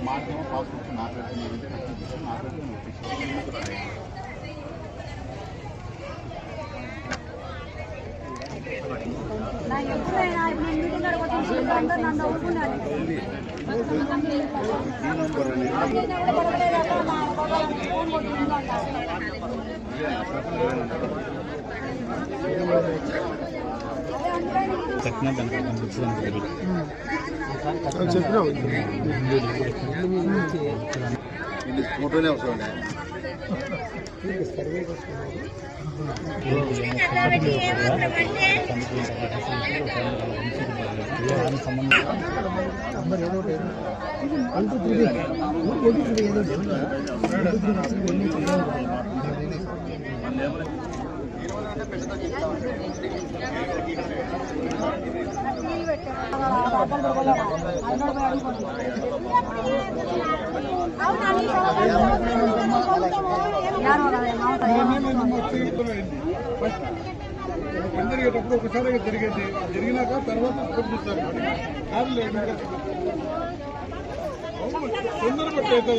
మాధ్యమ పాస్బుక్ మాట్లాడుతున్నారంటే ఫోటోనే అవసరం జరిగేటప్పుడు ఒకసారి జరిగేది జరిగినాక తర్వాత చూస్తారు తొందర పెట్టే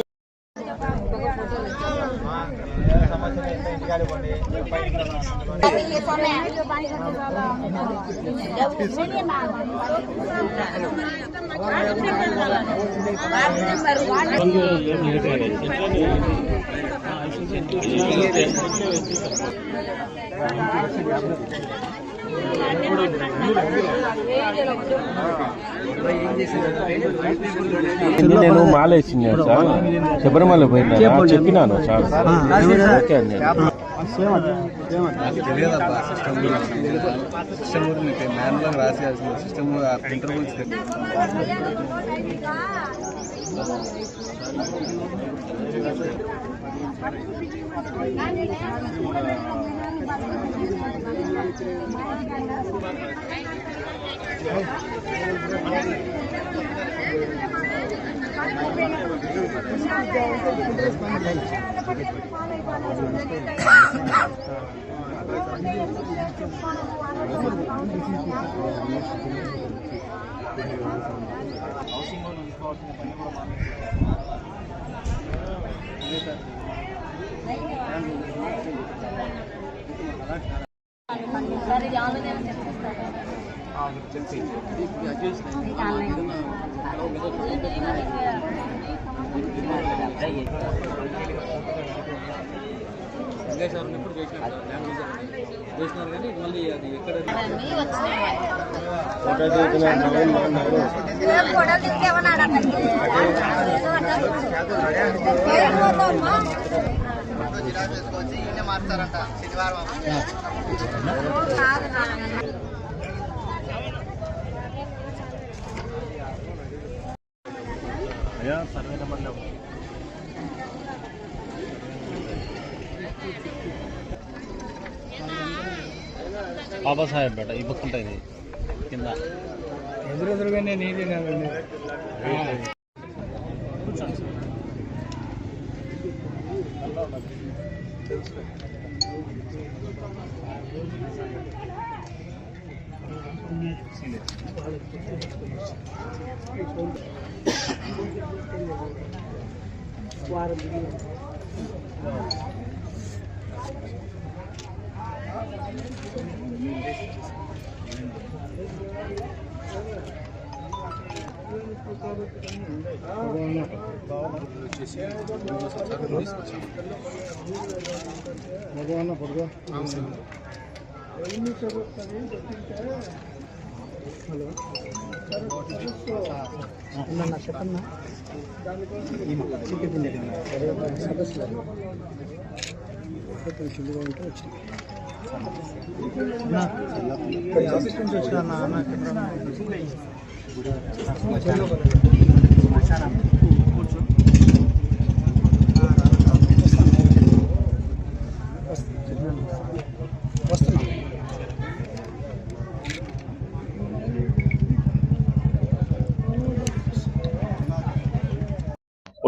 నేను మాలేసింది సార్ శబరిమల పోయినా చెప్పినాను సార్ తెలియదబ్బా సిస్టమ్ గురించి మ్యాన్లో రాసేయాల్సిన సిస్టమ్ ప్రింటర్ గురించి ఇప్పుడు చేసినారు కానీ మళ్ళీ అది ఎక్కడ మార్చారంట శనివారం సర్వే నెంబర్లో బాబాసాహెబ్ బేట ఈ పక్క ఉంటుంది కింద ఎదురెదురుగానే నీది భగవాన్ పడుకో హలో చెప్పన్నా సదస్సులో ఉంటే వచ్చింది ఆఫీస్ నుంచి వచ్చిన వస్తున్నా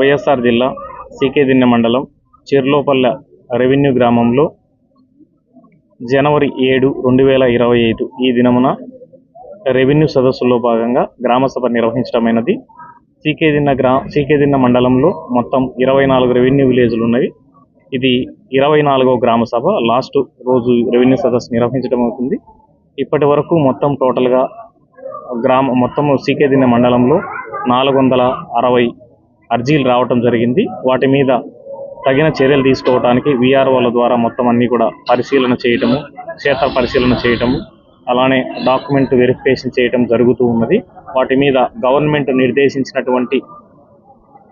వైఎస్ఆర్ జిల్లా సీకేదిన్నె మండలం చెర్లోపల్లె రెవెన్యూ గ్రామంలో జనవరి 7, 2025 ఈ దినమున రెవెన్యూ సదస్సులో భాగంగా గ్రామసభ నిర్వహించడమైనది. సీకేదిన్నె మండలంలో మొత్తం 24 రెవెన్యూ విలేజ్లు ఉన్నవి. ఇది 24వ గ్రామ సభ. లాస్ట్ రోజు రెవెన్యూ సదస్సు నిర్వహించడం అవుతుంది. ఇప్పటి వరకు మొత్తం టోటల్గా మొత్తం సీకేదిన్నె మండలంలో 460 అర్జీలు రావటం జరిగింది. వాటి మీద తగిన చర్యలు తీసుకోవడానికి వీఆర్ఓల ద్వారా మొత్తం అన్ని కూడా పరిశీలన చేయటము, క్షేత్ర పరిశీలన చేయటము, అలానే డాక్యుమెంట్ వెరిఫికేషన్ చేయటం జరుగుతూ ఉన్నది. వాటి మీద గవర్నమెంట్ నిర్దేశించినటువంటి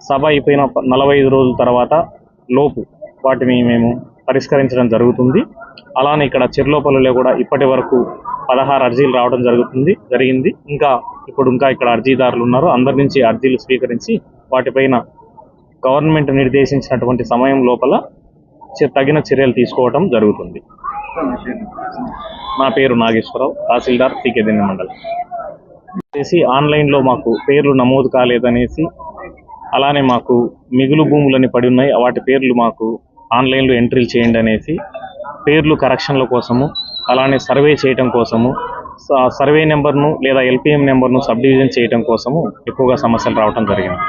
సభ అయిపోయిన 45 రోజుల తర్వాత లోపు వాటిని మేము పరిష్కరించడం జరుగుతుంది. అలానే ఇక్కడ చెర్లోపల్లిలో కూడా ఇప్పటి వరకు 16 అర్జీలు రావడం జరిగింది. ఇంకా ఇక్కడ అర్జీదారులు ఉన్నారు. అందరి నుంచి అర్జీలు స్వీకరించి వాటిపైన గవర్నమెంట్ నిర్దేశించినటువంటి సమయం లోపల తగిన చర్యలు తీసుకోవడం జరుగుతుంది. నా పేరు నాగేశ్వరరావు, తహసీల్దార్ సీకేదిన్నె మండలం. ఆన్లైన్లో మాకు పేర్లు నమోదు కాలేదనేసి, అలానే మాకు మిగులు భూములని పడి ఉన్నాయి, వాటి పేర్లు మాకు ఆన్లైన్లో ఎంట్రీలు చేయండి అనేసి పేర్లు కరెక్షన్ల కోసము, అలానే సర్వే చేయటం కోసము, సర్వే నెంబర్ను లేదా ఎల్పిఎం నెంబర్ను సబ్ డివిజన్ చేయటం కోసము ఎక్కువగా సమస్యలు రావడం జరిగింది.